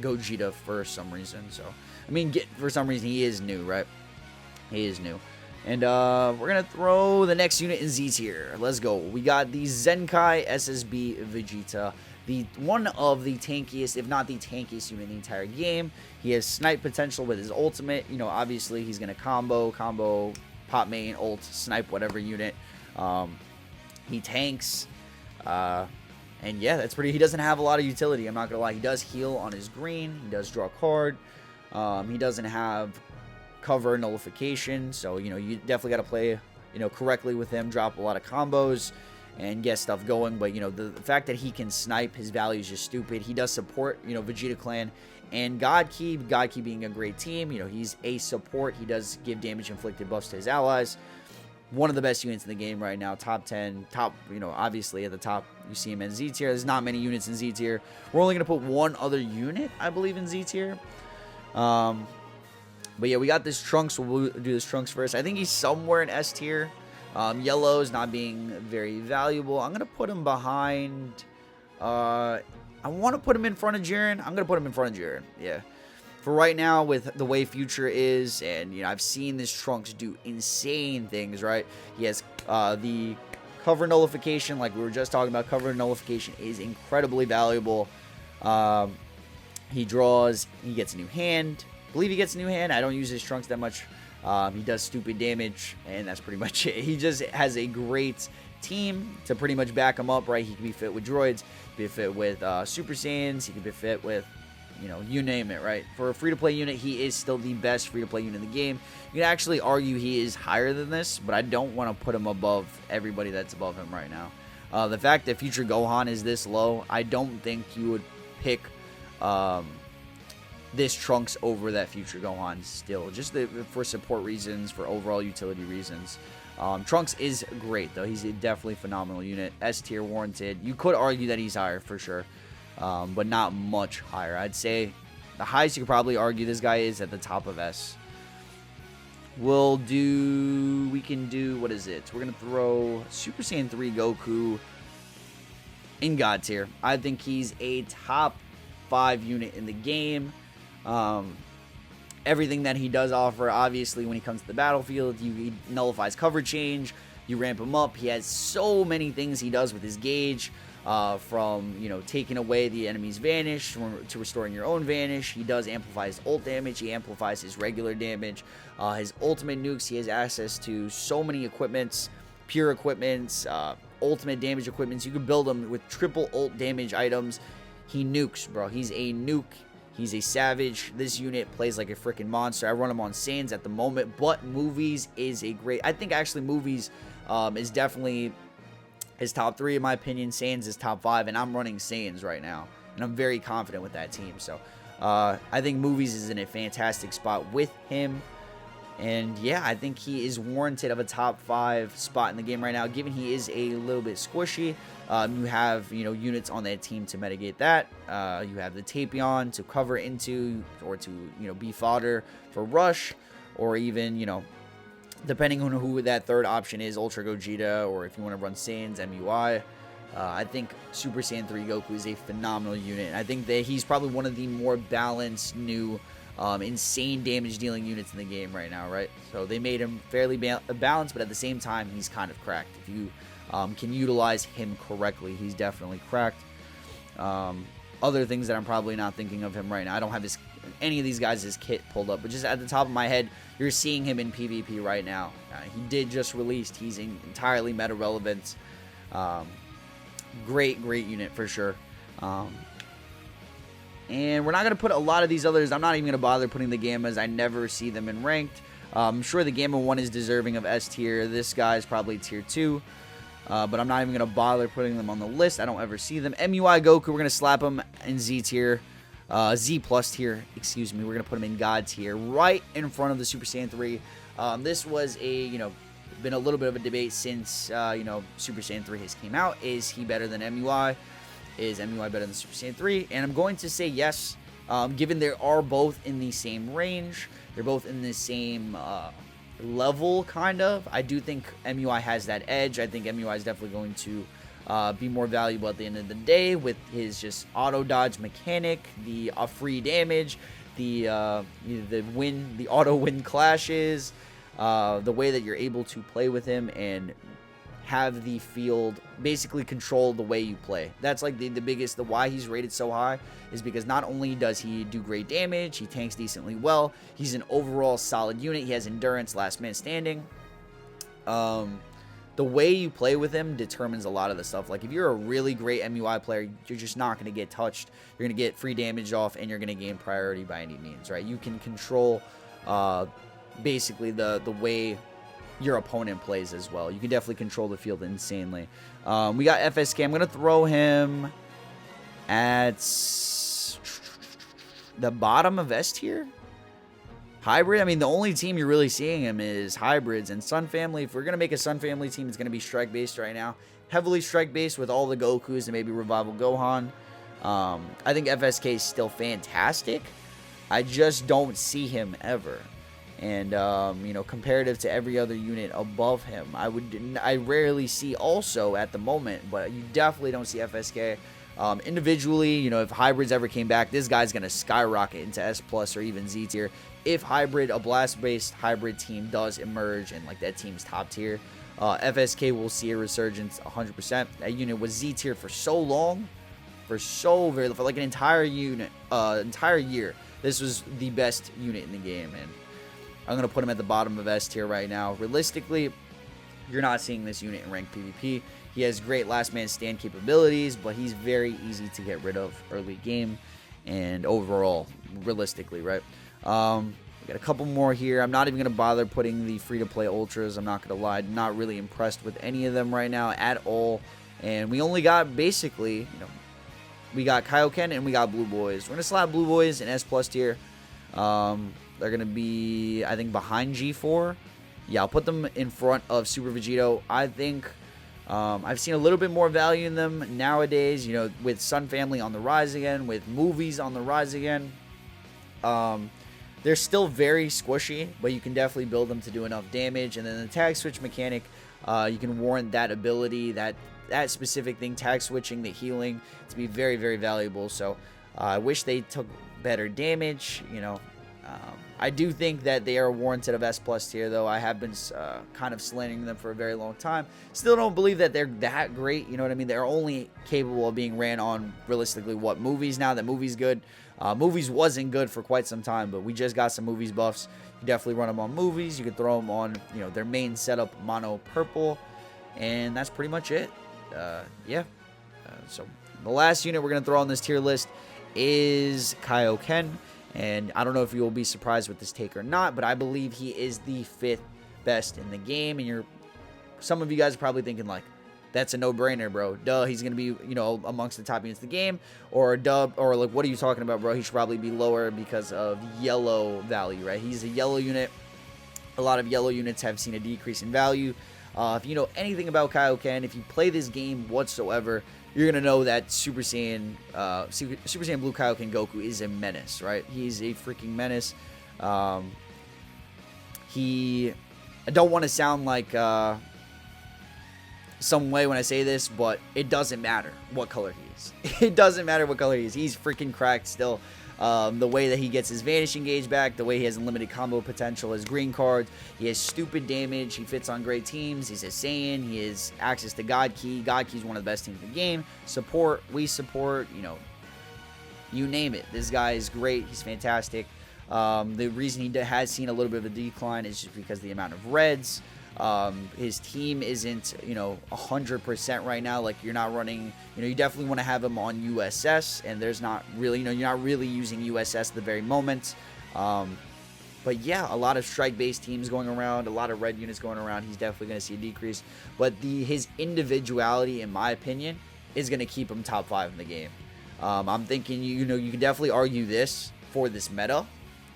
Gogeta for some reason. So, I mean, for some reason, he is new, right? He is new. And we're going to throw the next unit in Z tier. Let's go. We got the Zenkai SSB Vegeta. One of the tankiest, if not the tankiest unit in the entire game. He has snipe potential with his ultimate. You know, obviously, he's going to combo, pop main, ult, snipe whatever unit. He tanks. And yeah, that's pretty... He doesn't have a lot of utility, I'm not going to lie. He does heal on his green. He does draw a card. He doesn't have cover nullification. So, you know, you definitely got to play, you know, correctly with him. Drop a lot of combos and get stuff going. But, you know, the fact that he can snipe, his value is just stupid. He does support, you know, Vegeta Clan and God Key being a great team. You know, he's a support. He does give damage inflicted buffs to his allies. One of the best units in the game right now. Top 10. You know, obviously at the top, you see him in Z tier. There's not many units in Z tier. We're only going to put one other unit, I believe, in Z tier. But yeah, we got this Trunks. We'll do this Trunks first. I think he's somewhere in S tier. Yellow's not being very valuable. I'm going to put him behind... I want to put him in front of Jiren. I'm going to put him in front of Jiren. Yeah. For right now, with the way Future is, and, you know, I've seen this Trunks do insane things, right? He has the cover nullification, like we were just talking about. Cover nullification is incredibly valuable. He draws. He gets a new hand. I believe he gets a new hand. I don't use his Trunks that much. He does stupid damage, and that's pretty much it. He just has a great team to pretty much back him up, right? He can be fit with droids, be fit with Super Saiyans, he can be fit with, you know, you name it, right? For a free-to-play unit, he is still the best free-to-play unit in the game. You can actually argue he is higher than this, but I don't want to put him above everybody that's above him right now. The fact that Future Gohan is this low, I don't think you would pick this Trunks over that Future Gohan still. Just for support reasons, for overall utility reasons. Trunks is great, though. He's a definitely phenomenal unit. S tier warranted. You could argue that he's higher for sure, but not much higher. I'd say the highest you could probably argue this guy is at the top of S. We can do, what is it? We're going to throw Super Saiyan 3 Goku in God tier. I think he's a top 5 unit in the game. Everything that he does offer, obviously, when he comes to the battlefield, he nullifies cover change, you ramp him up. He has so many things he does with his gauge, from, you know, taking away the enemy's vanish to restoring your own vanish. He does amplify his ult damage. He amplifies his regular damage. His ultimate nukes, he has access to so many equipments, pure equipments, ultimate damage equipments. You can build him with triple ult damage items. He nukes, bro. He's a nuke. He's a savage. This unit plays like a freaking monster. I run him on Saiyans at the moment, but Movies is a great... I think actually Movies is definitely his top 3 in my opinion. Saiyans is top 5, and I'm running Saiyans right now, and I'm very confident with that team. So I think Movies is in a fantastic spot with him. And yeah, I think he is warranted of a top 5 spot in the game right now, given he is a little bit squishy. You have, you know, units on that team to mitigate that. You have the Tapion to cover into, or to, you know, be fodder for Rush, or even, you know, depending on who that third option is, Ultra Gogeta, or if you want to run Saiyans, MUI. I think Super Saiyan 3 Goku is a phenomenal unit. I think that he's probably one of the more balanced, new, insane damage dealing units in the game right now, right? So they made him fairly balanced, but at the same time, he's kind of cracked. If you can utilize him correctly, he's definitely cracked. other things that I'm probably not thinking of him right now. I don't have any of these guys' kit pulled up, but just at the top of my head, you're seeing him in PvP right now. He did just released. He's entirely meta relevant. Great unit for sure. And we're not going to put a lot of these others. I'm not even going to bother putting the Gammas. I never see them in ranked. I'm sure the Gamma 1 is deserving of S tier. This guy's probably tier 2. But I'm not even going to bother putting them on the list. I don't ever see them. MUI Goku, we're going to slap him in Z tier. Z plus tier, excuse me. We're going to put him in God tier right in front of the Super Saiyan 3. This was been a little bit of a debate since, Super Saiyan 3 has came out. Is he better than MUI? Is MUI better than Super Saiyan 3? And I'm going to say yes, given they are both in the same range. They're both in the same level, kind of. I do think MUI has that edge. I think MUI is definitely going to be more valuable at the end of the day with his just auto dodge mechanic, the free damage, the auto win clashes, the way that you're able to play with him and have the field basically control the way you play. That's like the biggest, why he's rated so high is because not only does he do great damage, he tanks decently well, he's an overall solid unit, he has endurance, last man standing. The way you play with him determines a lot of the stuff. Like if you're a really great MUI player, you're just not going to get touched, you're going to get free damage off, and you're going to gain priority by any means, right? You can control basically the way your opponent plays as well. You can definitely control the field insanely. We got FSK. I'm going to throw him at the bottom of S tier. Hybrid. I mean, the only team you're really seeing him is hybrids and Sun Family. If we're going to make a Sun Family team, it's going to be strike-based right now. Heavily strike-based with all the Gokus and maybe Revival Gohan. I think FSK is still fantastic. I just don't see him ever. And, comparative to every other unit above him, I rarely see also at the moment, but you definitely don't see FSK. Individually, if hybrids ever came back, this guy's going to skyrocket into S plus or even Z tier. If a blast-based hybrid team does emerge and like that team's top tier, FSK will see a resurgence 100%. That unit was Z tier for so long, for like an entire year. This was the best unit in the game, and I'm going to put him at the bottom of S tier right now. Realistically, you're not seeing this unit in ranked PvP. He has great last man stand capabilities, but he's very easy to get rid of early game and overall, realistically, right? We got a couple more here. I'm not even going to bother putting the free-to-play ultras. I'm not going to lie. Not really impressed with any of them right now at all. And we only got basically, we got Kaioken and we got Blue Boys. We're going to slap Blue Boys in S plus tier. They're going to be, I think, behind G4. Yeah, I'll put them in front of Super Vegito. I think I've seen a little bit more value in them nowadays, with Sun Family on the rise again, with movies on the rise again. They're still very squishy, but you can definitely build them to do enough damage. And then the tag switch mechanic, you can warrant that ability, that specific thing, tag switching, the healing, to be very, very valuable. So I wish they took better damage, I do think that they are warranted of S plus tier, though. I have been kind of slandering them for a very long time. Still don't believe that they're that great. You know what I mean? They're only capable of being ran on, realistically, movies now. That movie's good. Movies wasn't good for quite some time, but we just got some movies buffs. You definitely run them on movies. You can throw them on, their main setup, mono purple. And that's pretty much it. So the last unit we're going to throw on this tier list is Kaioken. And I don't know if you will be surprised with this take or not, but I believe he is the 5th best in the game. And some of you guys are probably thinking like, that's a no-brainer, bro. Duh, he's going to be, amongst the top units of the game. Or like, what are you talking about, bro? He should probably be lower because of yellow value, right? He's a yellow unit. A lot of yellow units have seen a decrease in value. If you know anything about Kaioken, if you play this game whatsoever, you're going to know that Super Saiyan Blue Kaioken Goku is a menace, right? He's a freaking menace. I don't want to sound like some way when I say this, but it doesn't matter what color he is. It doesn't matter what color he is. He's freaking cracked still. The way that he gets his vanishing gauge back, the way he has unlimited combo potential, his green cards, he has stupid damage, he fits on great teams, he's a Saiyan, he has access to God Key. God Key is one of the best teams in the game. Support, we support, You name it. This guy is great. He's fantastic. The reason he has seen a little bit of a decline is just because of the amount of reds. His team isn't, 100% right now. Like, you're not running, you definitely want to have him on USS, and there's not really, you're not really using USS at the very moment. But yeah, a lot of strike-based teams going around, a lot of red units going around. He's definitely going to see a decrease. But his individuality, in my opinion, is going to keep him top 5 in the game. I'm thinking, you can definitely argue this for this meta,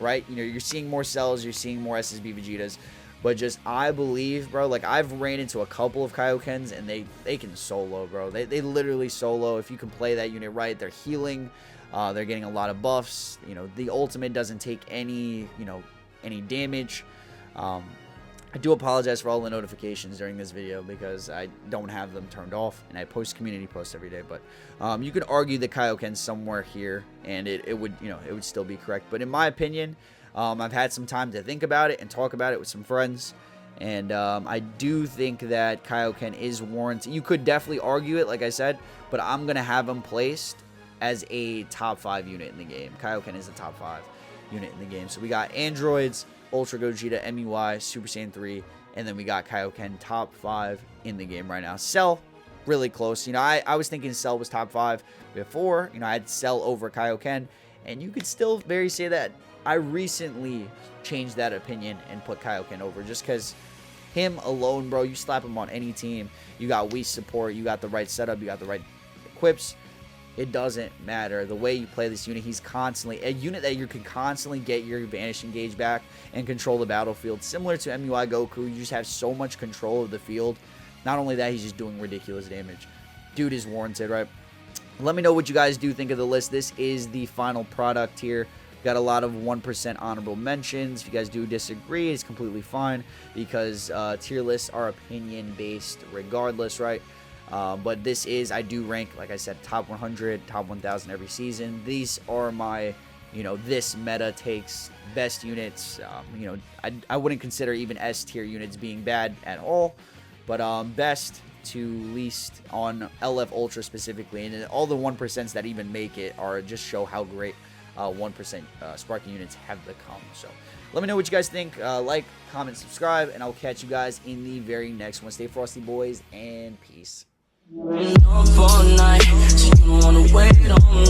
right? You're seeing more cells, you're seeing more SSB Vegetas. But just, I believe, bro, like, I've ran into a couple of Kaiokens, and they can solo, bro. They literally solo. If you can play that unit right, they're healing. They're getting a lot of buffs. The ultimate doesn't take any damage. I do apologize for all the notifications during this video because I don't have them turned off, and I post community posts every day. But you could argue the Kaioken somewhere here, and it would still be correct. But in my opinion, I've had some time to think about it and talk about it with some friends, and I do think that Kaioken is warranted. You could definitely argue it, like I said, but I'm gonna have him placed as a top 5 unit in the game. Kaioken is a top 5 unit in the game. So we got androids, Ultra Gogeta, MUI, Super Saiyan 3, and then we got Kaioken top 5 in the game right now. Cell, really close. I was thinking Cell was top 5 before. I had Cell over Kaioken, and you could still very say that I recently changed that opinion and put Kaioken over, just because him alone, bro, you slap him on any team. You got Whis support, you got the right setup, you got the right equips. It doesn't matter. The way you play this unit, he's constantly a unit that you can constantly get your vanishing gauge back and control the battlefield. Similar to MUI Goku, you just have so much control of the field. Not only that, he's just doing ridiculous damage. Dude is warranted, right? Let me know what you guys do think of the list. This is the final product here. Got a lot of 1% honorable mentions. If you guys do disagree, it's completely fine, because tier lists are opinion based regardless, right? But this is, I do rank, like I said, top 100, top 1000 every season. These are my, this meta takes best units. I wouldn't consider even S tier units being bad at all, but best to least on LF Ultra specifically, and all the 1% that even make it are just show how great 1% sparking units have become. So let me know what you guys think. Like, comment, subscribe, and I'll catch you guys in the very next one. Stay frosty, boys, and peace. Up all night, so you don't wanna wait on me.